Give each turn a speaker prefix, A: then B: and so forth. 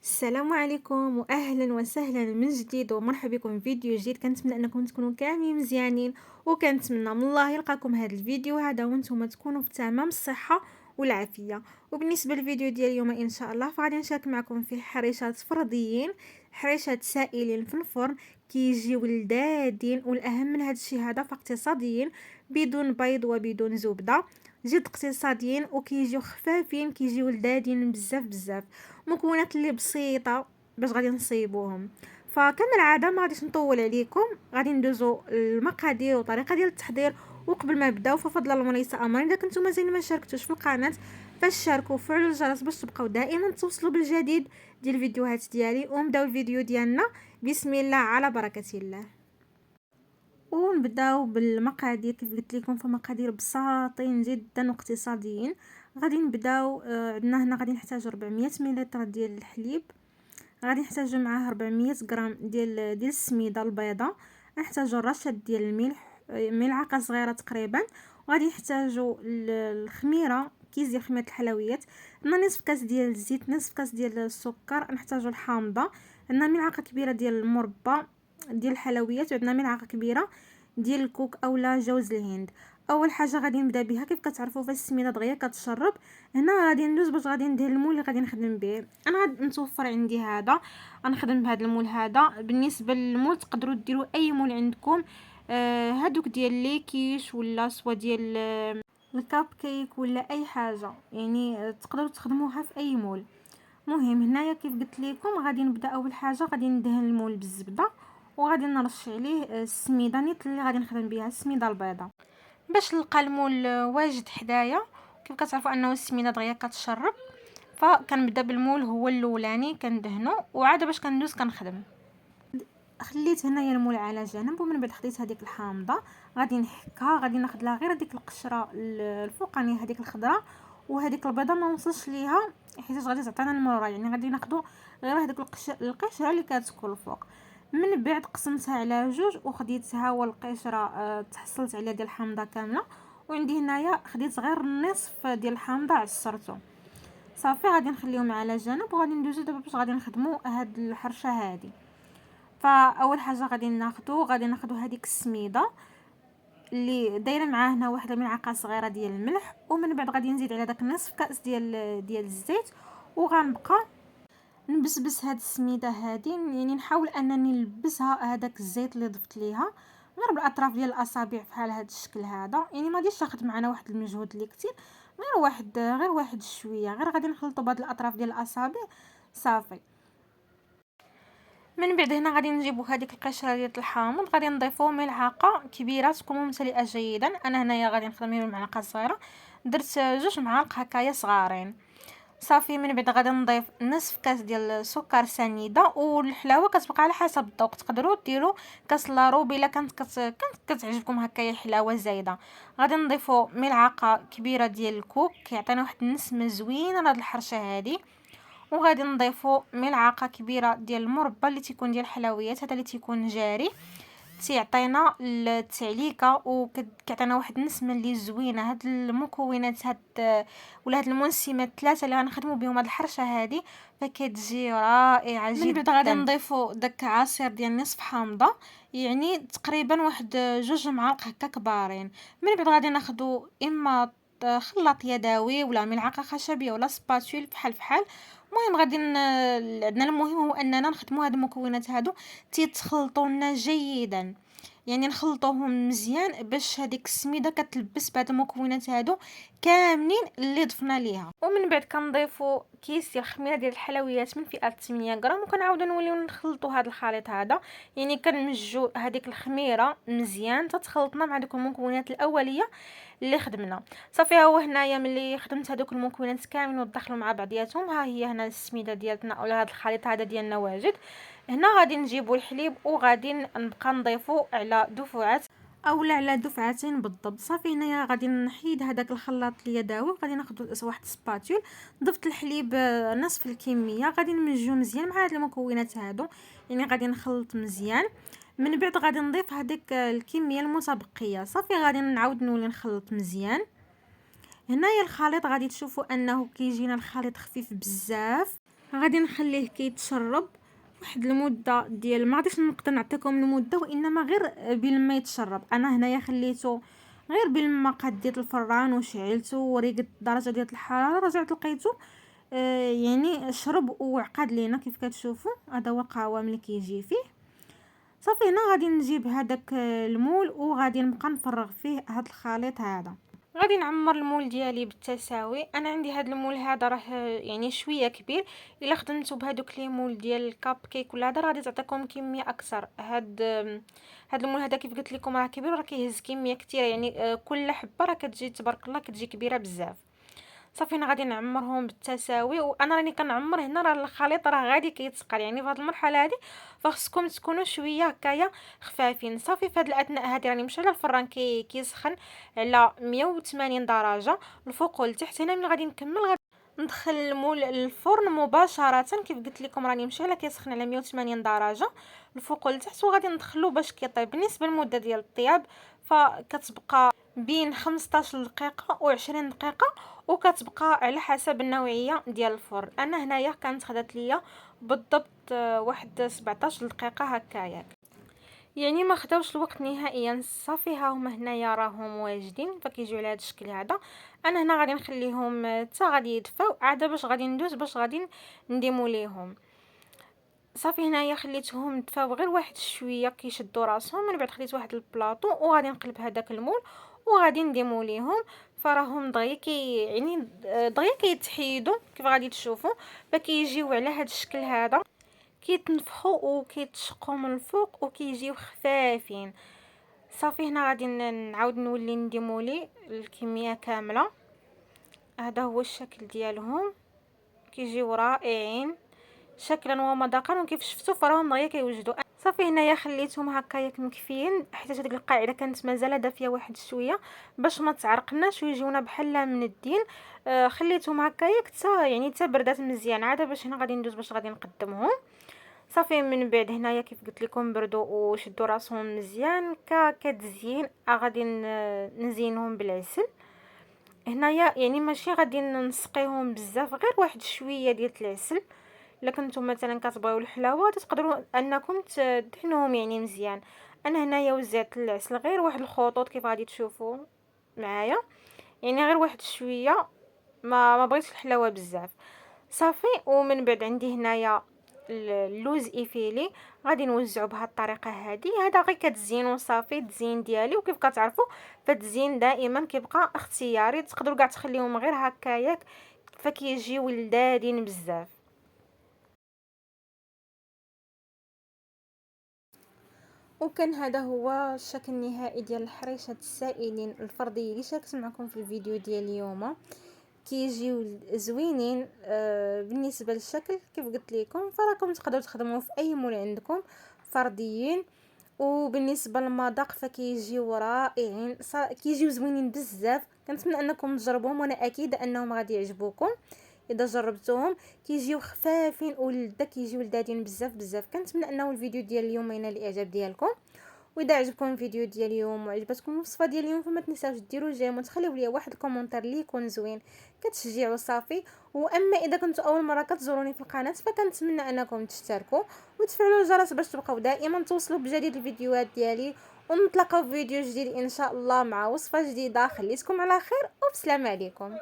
A: السلام عليكم واهلا وسهلا من جديد ومرحبا بكم في فيديو جديد. كنتمنى انكم تكونوا كاملين مزيانين، وكنتمنى من الله يلقاكم هذا الفيديو هذا وانتم تكونوا في تمام الصحه والعافيه. وبالنسبه للفيديو ديال اليوم ان شاء الله فغادي نشارك معكم في حريشات فرديين، حريشات سائلين في الفرن كيجيو لذاذين، والاهم من هذا الشيء هذا فاقتصاديين، بدون بيض وبدون زبده، جد اقتصاديين وكيجيو خفافين، كيجيو لذاذين بزاف بزاف. مكونات اللي بسيطه باش غادي نصيبوهم. فكما العاده ما غاديش نطول عليكم، غادي ندوزو المقادير وطريقه ديال التحضير. وقبل ما نبداو ففضل الله وليس امر، اذا كنتم مازال ما شاركتوش في القناه فشاركوا وفعلوا الجرس باش تبقاو دائما توصلوا بالجديد ديال الفيديوهات ديالي. ونبداو الفيديو ديالنا بسم الله على بركه الله. ونبداو بالمقادير كيف قلت لكم، فمقادير بساطين جدا واقتصاديين. غادي نبداو عندنا هنا غادي نحتاج 400 ملل ديال الحليب، غادي نحتاجو معاه 400 غرام ديال السميده البيضاء، نحتاجو رشه ديال الملح، ملعقه صغيره تقريبا. وغادي نحتاجو الخميره، كيس ديال خميره الحلويات، عندنا نصف كاس ديال الزيت، نصف كاس ديال السكر، نحتاجو الحامضه، عندنا ملعقه كبيره ديال المربى ديال الحلويات، وعندنا ملعقه كبيره ديال الكوك اولا جوز الهند. اول حاجه غادي نبدا بها، كيف كتعرفوا فاش السميده دغيا كتشرب، هنا غادي ندوز باش غادي ندير المول اللي غادي نخدم به. انا غادي نتوفر عندي هذا، غنخدم بهذا المول هذا. بالنسبه للمول تقدروا ديروا اي مول عندكم، هادوك ديال ليكيش ولا سوا ديال الكاب كيك ولا اي حاجه، يعني تقدروا تخدموها في اي مول. مهم هنايا كيف قلت لكم غادي نبدا. اول حاجه غادي ندهن المول بالزبده، وغادي نرش عليه السميده نيت اللي غادي نخدم بها، السميده البيضاء، باش نلقى المول واجد حدايا. كيف كتعرفوا انه السميده دغيا كتشرب، فكنبدا بالمول هو الاولاني كندهنو، وعاد باش كندوز كنخدم. خليت هنايا المول على جنب، ومن بعد خديت هذيك الحامضه غادي نحكها، غادي ناخذ لها غير هذيك القشره الفوقانيه هذيك الخضراء، وهذيك البيضه ما نوصلش ليها حيت غادي تعطينا المراره، يعني غادي ناخذ غير هذيك القشره اللي كتكون الفوق. من بعد قسمتها على جوج وخديتها والقشره تحصلت عليها ديال الحامضه كامله، وعندي هنايا خديت غير النصف ديال الحامضه عصرته. صافي غادي نخليهم على جنب، وغادي ندوزو دابا باش غادي نخدموا هاد الحرشه هادي. فاول حاجه غادي ناخدو هذيك السميده اللي دايره معاه هنا واحده ملعقه صغيره ديال الملح، ومن بعد غادي نزيد على داك نصف كاس ديال الزيت، وغنبقى نبسبس هاد السميده هادي، يعني نحاول انني نلبسها هذاك الزيت اللي ضفت ليها غير بالاطراف ديال الاصابع بحال هذا الشكل هذا. يعني ما غاديش تاخذ معنا واحد المجهود اللي كثير، غير واحد شويه، غير غادي نخلطوا بهاد الاطراف ديال الاصابع صافي. من بعد هنا غادي نجيبو هذيك القشره ديال الحامض، غادي نضيفو ملعقه كبيره تكون ممتلئه جيدا. انا هنايا غادي نخدم بالمعلقه الصغيره، درت 2 معالق هكايا صغارين. صافي من بعد غادي نضيف نصف كاس ديال السكر سنيده، والحلاوه كتبقى على حسب الذوق، تقدروا ديروا كاس لاروب الا كانت كتعجبكم هكايا حلاوه زايده. غادي نضيفوا ملعقه كبيره ديال الكوك كيعطينا واحد النسمه زوينه لهاد الحرشه هذه. وغادي نضيفوا ملعقه كبيره ديال المربى اللي تيكون ديال الحلويات، هذا اللي تيكون جاري، تيعطينا التعليكه وكيعطينا واحد النسمه اللي زوينه. هاد المكونات ولا هاد المنسمات 3 اللي غنخدموا بهم هاد الحرشه هذه فكتجي رائعه جدا. من بعد غادي نضيفوا داك عصير ديال نصف حامضه، يعني تقريبا واحد 2 معالق هكا كبارين. من بعد غادي ناخذوا اما خلاط يدوي ولا ملعقه خشبيه ولا سباتول بحال بحال. المهم عندنا المهم هو اننا نخدموا هاد المكونات هادو تيتخلطوا لنا جيدا، يعني نخلطوهم مزيان باش هذيك السميده كتلبس بهاد المكونات هادو كاملين اللي ضفنا ليها. ومن بعد كنضيفوا كيس ديال الخميره ديال الحلويات من فئه 8 غرام، وكنعاودوا نوليو نخلطوا هذا الخليط هذا، يعني كنمجوا هذيك الخميره مزيان تتخلطنا مع دوك المكونات الاوليه اللي خدمنا. صافي ها هو هنايا ملي خدمت هذوك المكونات كاملين ودخلوا مع بعضياتهم، ها هي هنا السميده ديالنا ولا هذا الخليط هذا ديالنا واجد. هنا غادي نجيبوا الحليب وغادي نبقى نضيفو على دفعات اولا على دفعتين بالضبط. صافي هنايا غادي نحيد هذاك الخلاط اليدوي، وغادي ناخذ واحد سباتول، ضفت الحليب نصف الكميه، غادي نمجو مزيان مع هاد المكونات هادو، يعني غادي نخلط مزيان. من بعد غادي نضيف هذيك الكميه المتبقيه. صافي غادي نعاود نولي نخلط مزيان. هنايا الخليط غادي تشوفوا انه كيجينا الخليط خفيف بزاف، غادي نخليه كيتشرب واحد المده ديال، ما غاديش نقدر نعطيكم المده، وانما غير بالما يتشرب. انا هنايا خليته غير بالما، قديت الفران وشعلته وريقت درجه ديال الحراره، رجعت لقيته يعني شرب وعقد لينا كيف كتشوفوا. هذا هو القوام اللي كيجي فيه. صافي هنا غادي نجيب هذاك المول وغادي نبقى نفرغ فيه هذا الخليط هذا. غادي نعمر المول ديالي بالتساوي. انا عندي هذا المول هذا راه يعني شويه كبير، الا خدمتو بهذوك لي مول ديال الكاب كيك ولا هذا غادي تعطيكم كميه اكثر. هاد المول هذا كيف قلت لكم راه كبير وراه كيهز كميه كثيره، يعني كل حبه راه كتجي تبارك الله كتجي كبيره بزاف. صافي انا غادي نعمرهم بالتساوي، وانا راني كنعمر هنا راه الخليط راه غادي كيتسقر، يعني في هذه المرحله هذه فخصكم تكونوا شويه هكايا خفافين. صافي في هذه الاثناء هذه راني مشعله الفران كيسخن على 180 درجه الفوق والتحت. هنا ملي غادي نكمل غادي ندخل المول للفرن مباشره. كيف قلت لكم راني مشعله كيسخن على 180 درجه الفوق والتحت، وغادي ندخلو باش كيطيب. بالنسبه للمده ديال الطياب فكتبقى بين 15 دقيقه و20 دقيقه، وكتبقى على حسب النوعيه ديال الفرن. انا هنايا كانت خدات ليا بالضبط واحد 17 دقيقه هكايا، يعني ما خداوش الوقت نهائيا. صافي ها هما هنايا راهم واجدين فكيجيو على هذا الشكل هذا. انا هنا غادي نخليهم حتى غادي يدفاو عاد باش غادي ندوز باش غادي نديمو ليهم. صافي هنايا خليتهم دفاو غير واحد شويه كيشدوا راسهم، من بعد خديت واحد البلاطو وغادي نقلب هذاك المول وغادي نديمو ليهم. فراهم دغيا يعني دغيا كيتحيدوا كيف غادي تشوفوا، فكيجيو على هذا الشكل هذا كيتنفخوا وكيتشقوا من الفوق وكيجيو خفافين. صافي هنا غادي نعاود نولي نديمولي الكميه كامله. هذا هو الشكل ديالهم، كيجيو رائعين شكلا ومذاقا، وكيف شفتوا فراهم دغيا كيوجدوا. صافي هنايا خليتهم هكاياك مكفيين حيت هذيك القاعده كانت مازال دافيه واحد شويه باش ما تعرقناش ويجيونا بحال من الدين. خليتهم هكاياك حتى يعني حتى بردات مزيان عاد باش هنا غادي ندوز باش غادي نقدمهم. صافي من بعد هنايا كيف قلت لكم بردوا وشدوا راسهم مزيان كتزيين غادي نزينهم بالعسل. هنايا يعني ماشي غادي نسقيهم بزاف، غير واحد شويه ديال العسل. الا كنتم مثلا كتبغيو الحلاوه تقدروا انكم تدهنوهم يعني مزيان. انا هنايا وزعت العسل غير واحد الخطوط كيف غادي تشوفوا معايا، يعني غير واحد شويه، ما بغيتش الحلاوه بزاف. صافي ومن بعد عندي هنايا اللوز ايفيلي غادي نوزعو بهذه الطريقه هذه. هذا غير كتزينوا صافي التزيين ديالي، وكيف كتعرفوا فالتزيين دائما كيبقى اختياري، تقدروا كاع تخليهم غير هكاياك فكيجيو لذاذين بزاف. وكان هذا هو الشكل النهائي ديال الحريشات السائلين الفردي اللي شاركت معكم في الفيديو ديال اليوم. كيجيو زوينين بالنسبه للشكل كيف قلت لكم، فراكم تقدروا تخدموه في اي مول عندكم فرديين. وبالنسبه للمذاق فكيجيو رائعين، كيجيو زوينين بزاف. كنتمنى انكم تجربوهم وانا اكيد انهم غادي يعجبوكم اذا جربتوهم. كيجيو خفافين ولذة، كيجيو لذاذين بزاف بزاف. كنتمنى انه الفيديو ديال اليوم ينال الاعجاب ديالكم. واذا عجبكم الفيديو ديال اليوم وعجبتكم الوصفه ديال اليوم فما تنساوش ديروا جيم وتخليو لي واحد الكومونتير اللي يكون زوين كتشجيعوا صافي. واما اذا كنتوا اول مره كتزوروني في القناه فكنتمنى انكم تشتركوا وتفعلوا الجرس باش تبقاو دائما توصلوا بجديد الفيديوهات ديالي. ونتلاقاو في فيديو جديد ان شاء الله مع وصفه جديده. خليتكم على خير وبسلام عليكم.